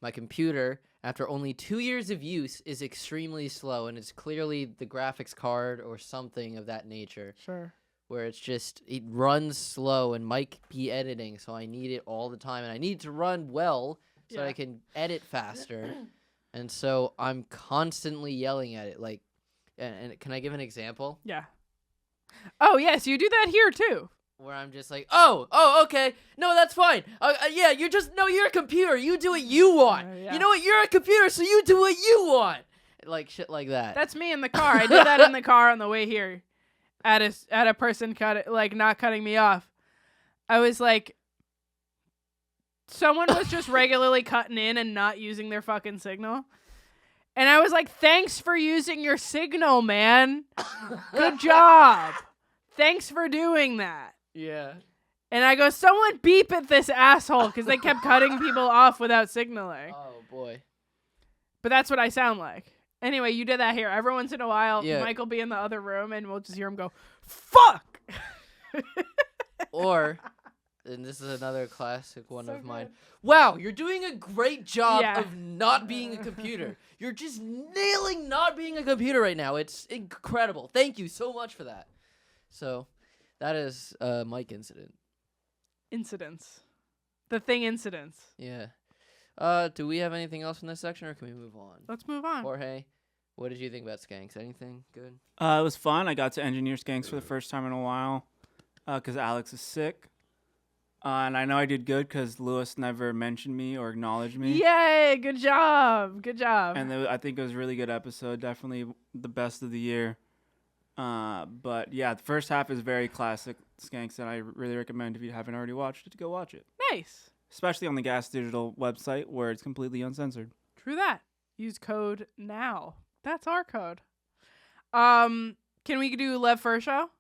my computer, after only 2 years of use, is extremely slow, and it's clearly the graphics card or something of that nature. Sure. Where it's just, it runs slow and might be editing, so I need it all the time, and I need to run well so I can edit faster. And so I'm constantly yelling at it, like, and can I give an example? Yeah. Oh, yes, you do that here, too. Where I'm just like, oh, okay. No, that's fine. Yeah, you're a computer. You do what you want. Yeah. You know what? You're a computer, so you do what you want. Like, shit like that. That's me in the car. I did that in the car on the way here at a person not cutting me off. I was like, someone was just regularly cutting in and not using their fucking signal. And I was like, thanks for using your signal, man. Good job. Thanks for doing that. Yeah. And I go, someone beep at this asshole, because they kept cutting people off without signaling. Oh, boy. But that's what I sound like. Anyway, you did that here. Every once in a while, Yeah. Mike will be in the other room, and we'll just hear him go, fuck! Or, and this is another classic one So of mine. good. Wow, you're doing a great job Yeah. of not being a computer. You're just nailing not being a computer right now. It's incredible. Thank you so much for that. So, that is a Mike incident. Incidents. The thing incidents. Yeah. Do we have anything else in this section, or can we move on? Let's move on. Jorge, what did you think about Skanks? Anything good? It was fun. I got to engineer Skanks for the first time in a while because Alex is sick. And I know I did good because Lewis never mentioned me or acknowledged me. Yay! Good job. Good job. And I think it was a really good episode. Definitely the best of the year. But yeah, the first half is very classic Skanks, and I really recommend if you haven't already watched it to go watch it. Nice. Especially on the Gas Digital website where it's completely uncensored. True that. Use code NOW. That's our code. Can we do Lev First Show?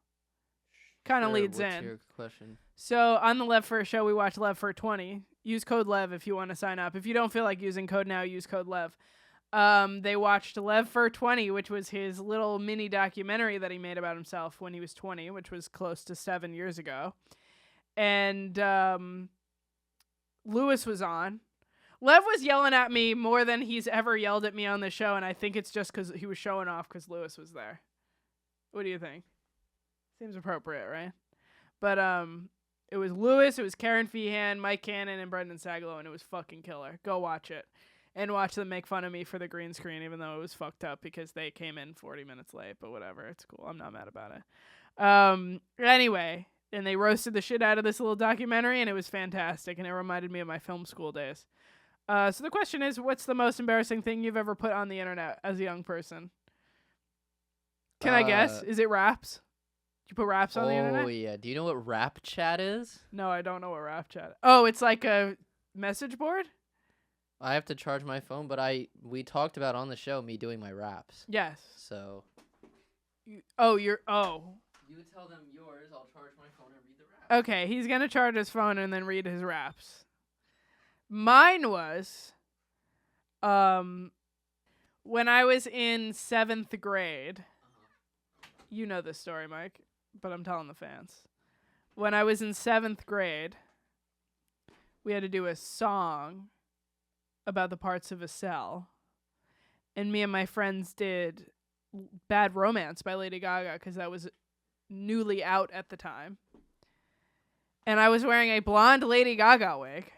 Kind of Sure, leads what's in. your question? So on the Lev First Show, we watch Lev for 20. Use code Lev if you want to sign up. If you don't feel like using code NOW, use code Lev. They watched Lev for 20, which was his little mini documentary that he made about himself when he was 20, which was close to 7 years ago. And Lewis was on. Lev was yelling at me more than he's ever yelled at me on the show, and I think it's just because he was showing off because Lewis was there. What do you think? Seems appropriate, right? But it was Lewis, it was Karen Feehan, Mike Cannon, and Brendan Sagalow, and it was fucking killer. Go watch it. And watch them make fun of me for the green screen, even though it was fucked up because they came in 40 minutes late, but whatever. It's cool. I'm not mad about it. Anyway, and they roasted the shit out of this little documentary, and it was fantastic, and it reminded me of my film school days. So the question is, what's the most embarrassing thing you've ever put on the internet as a young person? Can I guess? Is it raps? Did you put raps on the internet? Oh, yeah. Do you know what Rap Chat is? No, I don't know what rap chat. Oh, it's like a message board? I have to charge my phone, but we talked about on the show me doing my raps. Yes. So You you tell them yours, I'll charge my phone and read the rap. Okay, he's going to charge his phone and then read his raps. Mine was when I was in 7th grade. You know this story, Mike, but I'm telling the fans. When I was in 7th grade, we had to do a song about the parts of a cell. And me and my friends did Bad Romance by Lady Gaga because that was newly out at the time. And I was wearing a blonde Lady Gaga wig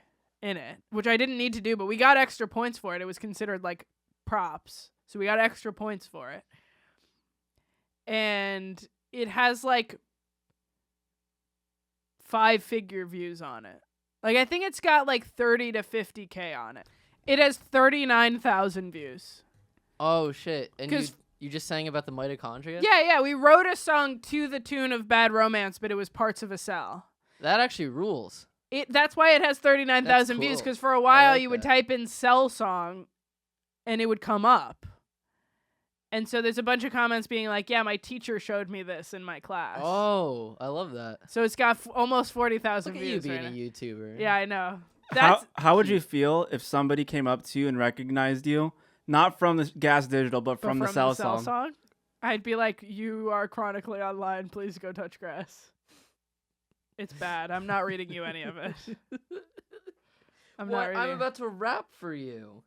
in it, which I didn't need to do, but we got extra points for it. It was considered like props. So we got extra points for it. And it has like 5-figure views on it. Like I think it's got like 30 to 50K on it. It has 39,000 views. Oh shit! And 'Cause- You just sang about the mitochondria? Yeah. We wrote a song to the tune of Bad Romance, but it was parts of a cell. That actually rules. That's why it has 39,000 views, cool. because for a while like you would that. type in cell song and it would come up. And so there's a bunch of comments being like, yeah, my teacher showed me this in my class. Oh, I love that. So it's got almost 40,000 Look at you views being right a now. YouTuber. Yeah, I know. How would you feel if somebody came up to you and recognized you, not from the Gas Digital, but from the Cell song? I'd be like, you are chronically online. Please go touch grass. It's bad. I'm not reading you any of it. I'm not reading. I'm about to rap for you.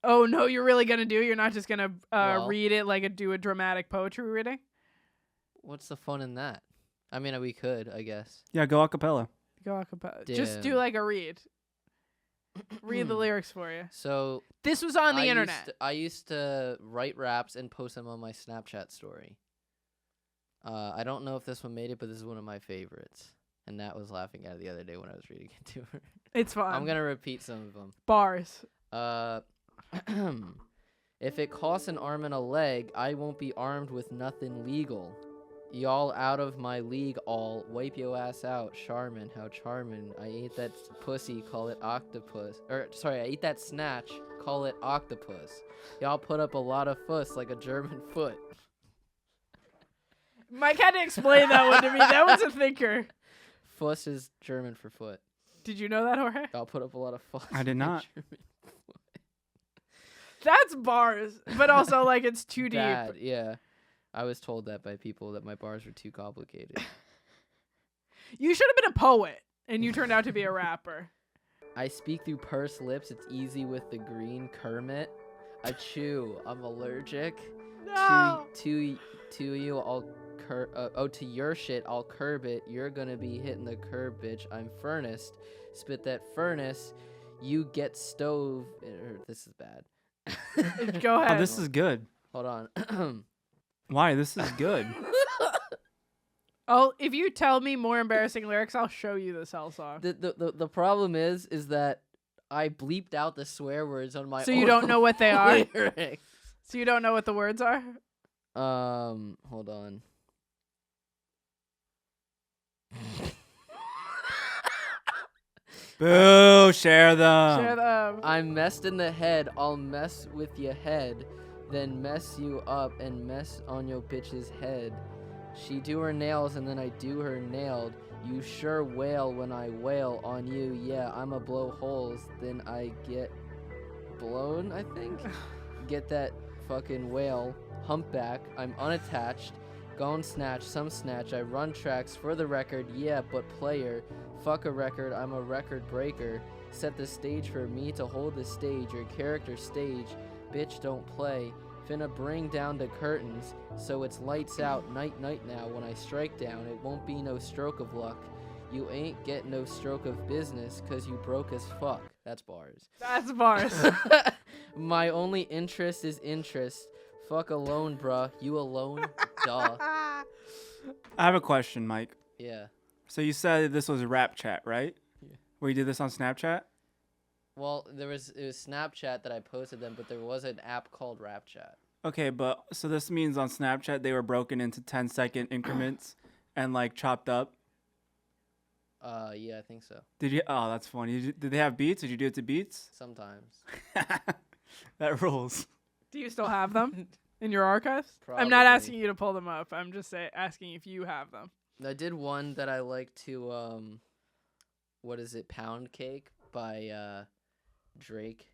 Oh, no, you're really going to do? You're not just going to Well. read it like do a dramatic poetry reading? What's the fun in that? I mean, we could, I guess. Yeah, go a cappella. Go a cappella. Just do Damn. like a read. Read the lyrics for you. So This was on the I internet. I used to write raps and post them on my Snapchat story. I don't know if this one made it, but this is one of my favorites. And Nat was laughing at it the other day when I was reading it to her. It's fun. I'm gonna repeat some of them. Bars. If it costs an arm and a leg, I won't be armed with nothing legal. Y'all out of my league, all wipe your ass out, Charmin. How charmin! I ate that pussy, call it octopus. I ate that snatch, call it octopus. Y'all put up a lot of fuss like a German foot. Mike had to explain that one to me. That was a thinker. Fuss is German for foot. Did you know that, Jorge? Y'all put up a lot of fuss. I did like not. German foot. That's bars, but also like it's too deep. Bad, yeah. I was told that by people that my bars were too complicated. You should have been a poet, and you turned out to be a rapper. I speak through pursed lips. It's easy with the green Kermit. I chew. I'm allergic. No. To you, I'll to your shit, I'll curb it. You're gonna be hitting the curb, bitch. I'm furnace. Spit that furnace. You get stove. This is bad. Go ahead. Oh, this is good. Hold on. Why? This is good. Oh, if you tell me more embarrassing lyrics, I'll show you the cell song. The problem is that I bleeped out the swear words on my. So you own don't know what they are? lyrics. So you don't know what the words are? Hold on. Boo! Share them. Share them. I'm messed in the head. I'll mess with your head, then mess you up and mess on your bitch's head. She do her nails and then I do her nailed. You sure wail when I wail on you. Yeah, I'ma blow holes, then I get blown, I think. Get that fucking whale. Humpback. I'm unattached. Gone snatch, some snatch. I run tracks for the record. Yeah, but player. Fuck a record. I'm a record breaker. Set the stage for me to hold the stage. Your character stage. Bitch, don't play. Finna bring down the curtains. So it's lights out. Night night now. When I strike down, it won't be no stroke of luck. You ain't get no stroke of business, cause you broke as fuck. That's bars. That's bars. My only interest is interest. Fuck alone, bruh. You alone? Duh. I have a question, Mike. Yeah. So you said this was a rap chat, right? Yeah. Where you did this on Snapchat? Well, it was Snapchat that I posted them, but there was an app called Rap Chat. Okay, but so this means on Snapchat they were broken into 10-second increments and like chopped up. Yeah, I think so. Did you? Oh, that's funny. Did they have beats? Did you do it to beats? Sometimes. That rules. Do you still have them in your archives? I'm not Probably. asking you to pull them up. I'm just asking if you have them. I did one that I like to what is it? Pound Cake by Drake.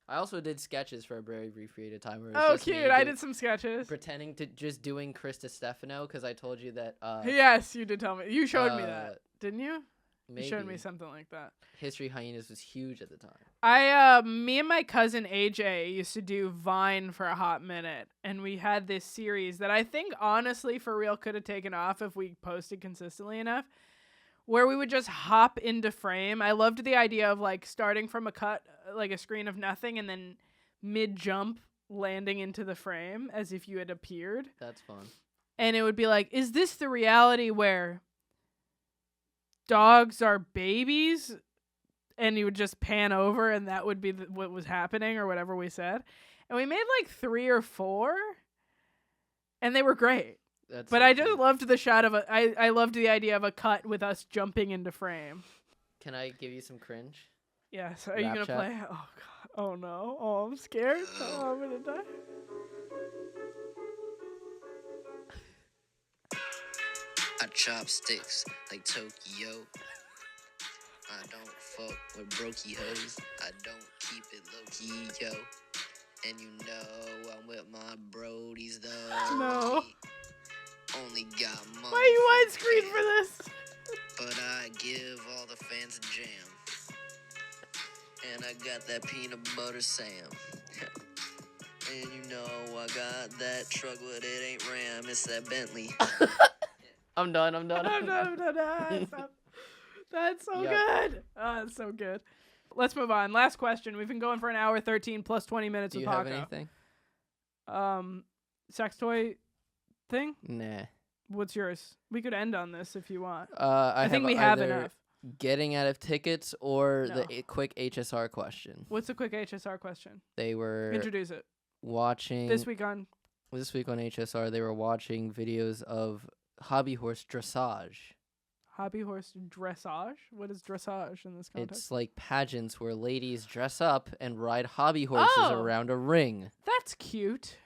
I also did sketches for a very brief period of time. Where it was Oh, just me cute. I did some sketches. pretending to just doing Chris Stefano because I told you that. Yes, you did tell me. You showed me that, didn't you? Maybe. You showed me something like that. History Hyenas was huge at the time. Me and my cousin AJ used to do Vine for a hot minute, and we had this series that I think honestly for real could have taken off if we posted consistently enough, where we would just hop into frame. I loved the idea of like starting from a cut, like a screen of nothing, and then mid-jump landing into the frame as if you had appeared. That's fun. And it would be like, is this the reality where dogs are babies? And you would just pan over and that would be what was happening or whatever we said. And we made like 3 or 4. and they were great. That's But so I just cute. loved the shot of I loved the idea of a cut with us jumping into frame. Can I give you some cringe? Yes. Are you Rap gonna chat? play? Oh god. Oh no. Oh, I'm scared. Oh, I'm gonna die. I chop sticks like Tokyo. I don't fuck with brokey hoes. I don't keep it low key, yo. And you know I'm with my brodies though. No. Only got money. Why are you widescreen for this? But I give all the fans a jam. And I got that peanut butter Sam. And you know I got that truck, but it ain't Ram, it's that Bentley. I'm done. I'm done. Stop. That's so Yep. good. Oh, that's so good. Let's move on. Last question. We've been going for an hour 13 plus 20 minutes Do with you have Paco. anything? Sex toy thing? Nah. What's yours? We could end on this if you want. I think we have either enough. Getting out of tickets or No. the quick HSR question. What's the quick HSR question? They were Introduce it. watching This week on on HSR. They were watching videos of hobby horse dressage. hobby horse dressage. What is dressage in this context? It's like pageants where ladies dress up and ride hobby horses Oh. around a ring. That's cute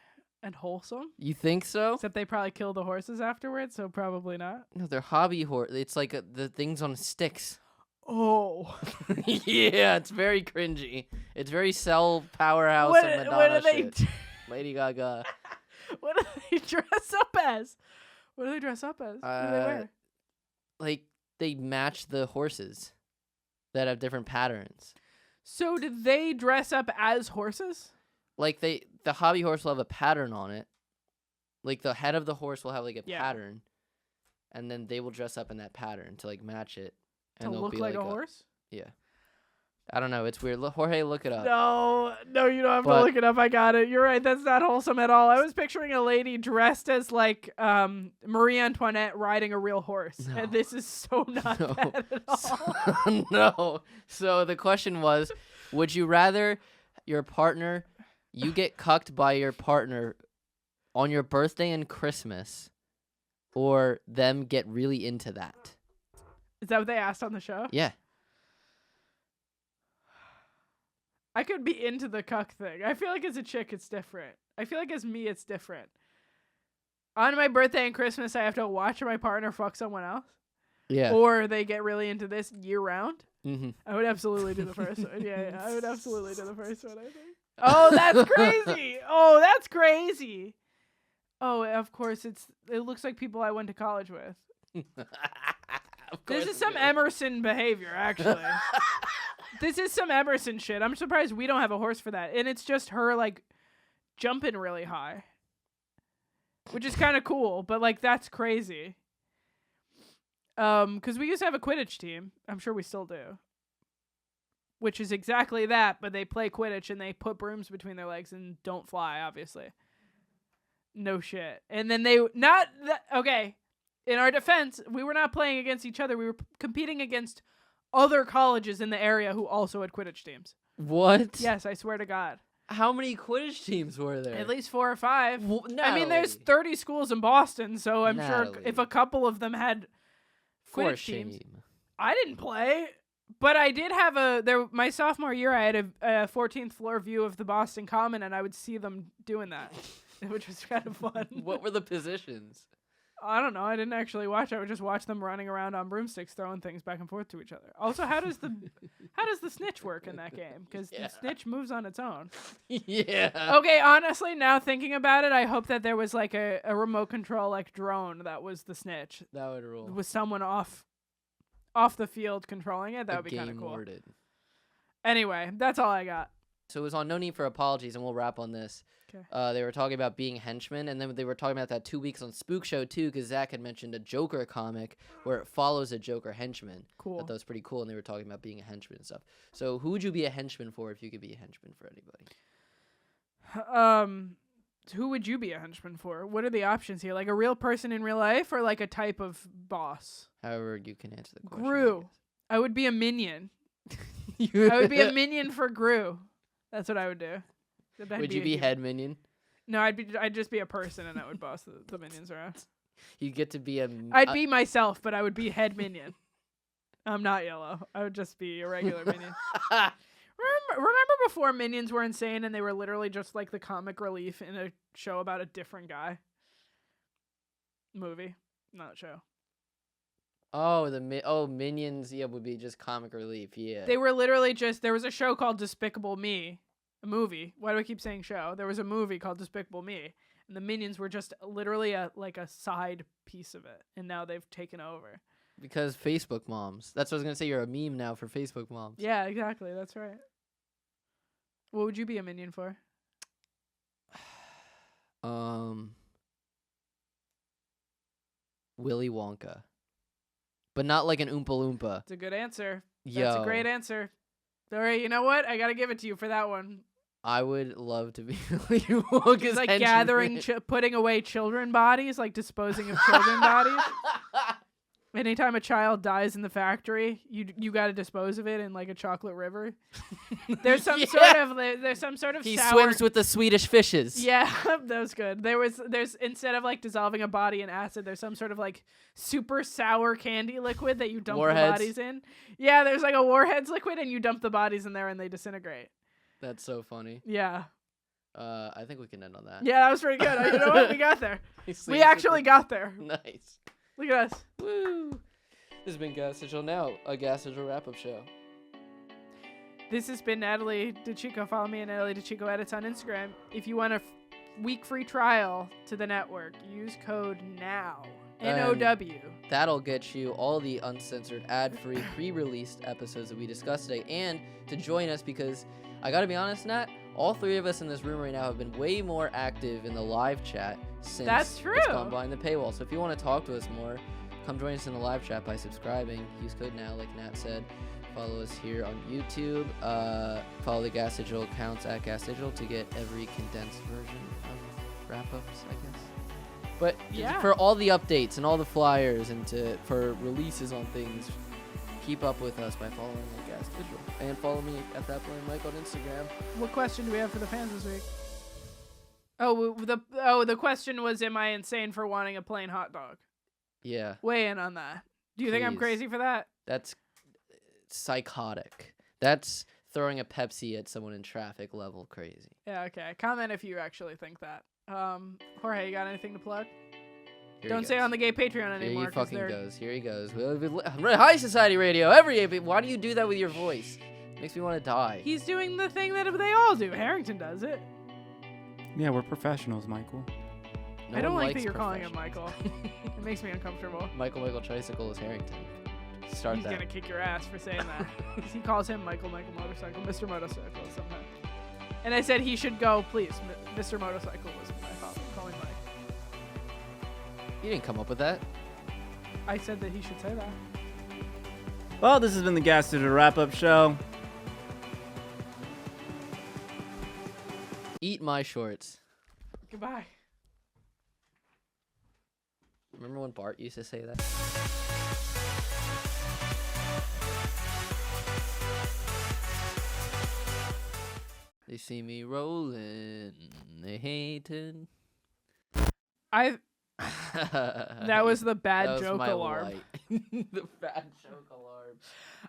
and wholesome. You think so? Except they probably kill the horses afterwards, so probably not. No, they're hobby horse. It's like the things on sticks. Oh. Yeah, it's very cringy. It's very Cell Powerhouse What, and Madonna what do they shit. Lady Gaga. what do they dress up as? What do they dress up as? What do they wear? Like they match the horses that have different patterns. So did they dress up as horses? Like the hobby horse will have a pattern on it. Like the head of the horse will have like a Yeah. pattern, and then they will dress up in that pattern to like match it. To And there'll look be like a horse? Yeah. I don't know. It's weird. Jorge, look it up. No, you don't have But- to look it up. I got it. You're right. That's not wholesome at all. I was picturing a lady dressed as like Marie Antoinette riding a real horse, No. and this is so not No. that at all. No. So the question was, would you rather your partner, you get cucked by your partner on your birthday and Christmas, or them get really into that? Is that what they asked on the show? Yeah. I could be into the cuck thing. I feel like as a chick, it's different. I feel like as me, it's different. On my birthday and Christmas, I have to watch my partner fuck someone else, Yeah. or they get really into this year round. Mm-hmm. I would absolutely do the first one. Yeah, I would absolutely do the first one, I think. Oh, that's crazy. That's crazy. Oh, of course, it looks like people I went to college with. This is some Emerson behavior, actually. This is some Emerson shit. I'm surprised we don't have a horse for that. And it's just her, like, jumping really high. Which is kind of cool, but, like, that's crazy. Because we used to have a Quidditch team. I'm sure we still do. Which is exactly that, but they play Quidditch and they put brooms between their legs and don't fly, obviously. No shit. And then okay. In our defense, we were not playing against each other. We were competing against other colleges in the area who also had Quidditch teams. What? Yes, I swear to God. How many Quidditch teams were there? At least 4 or 5. Well, I mean, there's 30 schools in Boston, so I'm sure Natalie. if a couple of them had For Quidditch teams. shame. I didn't play, but I did have my sophomore year, I had a 14th floor view of the Boston Common, and I would see them doing that, which was kind of fun. What were the positions? I don't know. I didn't actually watch. I would just watch them running around on broomsticks, throwing things back and forth to each other. Also, how does the snitch work in that game? Because Yeah. the snitch moves on its own. Yeah. Okay, honestly, now thinking about it, I hope that there was like a remote control like drone that was the snitch, That would rule. with someone off the field controlling it. That would be kind of cool. Worded. Anyway, that's all I got. So it was on No Need for Apologies, and we'll wrap on this. 'Kay. They were talking about being henchmen, and then they were talking about that 2 weeks on Spook Show, too, because Zach had mentioned a Joker comic where it follows a Joker henchman. Cool. That was pretty cool, and they were talking about being a henchman and stuff. So who would you be a henchman for if you could be a henchman for anybody? Who would you be a henchman for? What are the options here? Like a real person in real life, or like a type of boss? However you can answer the question. Gru. I would be a minion. I I would be a minion for Gru. That's what I would do. That'd Would you be head minion? No, I'd just be a person and I would boss the minions around. You get to be a. I'd be myself, but I would be head minion. I'm not yellow. I would just be a regular minion. Remember before minions were insane and they were literally just like the comic relief in a show about a different guy? Movie, not show. Oh, Minions. Yeah, would be just comic relief. Yeah. They were literally just. There was a show called Despicable Me, a movie. Why do I keep saying show? There was a movie called Despicable Me, and the minions were just literally a side piece of it, and now they've taken over. Because Facebook moms. That's what I was gonna say. You're a meme now for Facebook moms. Yeah, exactly. That's right. What would you be a minion for? Willy Wonka, but not like an Oompa Loompa. It's a good answer. Yo, That's a great answer. All right, you know what? I gotta give it to you for that one. I would love to be Willy Wonka's It's like henchman. gathering, putting away children bodies, like disposing of children bodies. Anytime a child dies in the factory, you got to dispose of it in like a chocolate river. There's some sort of He sour... swims with the Swedish fishes. Yeah, that was good. There's instead of like dissolving a body in acid, there's some sort of like super sour candy liquid that you dump Warheads. the bodies in. Yeah, there's like a warheads liquid and you dump the bodies in there and they disintegrate. That's so funny. Yeah. I think we can end on that. Yeah, that was pretty good. You know what? We got there. He swims We with actually got there. Nice. Look at us. Woo! This has been Gas Digital Now, a Gas Digital wrap-up show. This has been Natalie DeChico. Follow me at Natalie DeChico Edits on Instagram. If you want a week free trial to the network, use code NOW. N-O-W. That'll get you all the uncensored, ad-free, pre-released episodes that we discussed today. And to join us, because I gotta be honest, Nat, all three of us in this room right now have been way more active in the live chat since That's true. it's gone behind the paywall. So if you want to talk to us more, come join us in the live chat by subscribing. Use code NOW, like Nat said. Follow us here on YouTube. Follow the Gas Digital accounts at Gas Digital to get every condensed version of wrap-ups, I guess. But Yeah. for all the updates and all the flyers and for releases on things, keep up with us by following the Gas Digital. And follow me at that point Mike on Instagram. What question do we have for the fans this week? The question was, am I insane for wanting a plain hot dog? Yeah, Weigh in on that. Do you think I'm Please. crazy for that? that's psychotic. That's throwing a Pepsi at someone in traffic level crazy. Yeah, okay. Comment if you actually think that. Jorge, you got anything to plug? Here he Don't say goes. on the gay Patreon Here anymore. he 'cause fucking they're- goes. Here he goes. High Society Radio. Why do you do that with your voice? Makes me want to die. He's doing the thing that they all do. Harrington does it. Yeah, we're professionals, Michael. No I don't one like that likes you're calling him professionals. Michael. It makes me uncomfortable. Michael Tricycle is Harrington. Start He's that. gonna kick your ass for saying that. He calls him Michael Motorcycle, Mr. Motorcycle sometimes. And I said he should go, please. Mr. Motorcycle was my father. Call him Mike. You didn't come up with that. I said that he should say that. Well, this has been the Gas Digital wrap-up show. Eat my shorts. Goodbye. Remember when Bart used to say that? They see me rolling. They hated. That was the bad That was joke my alarm. light. The bad joke alarm.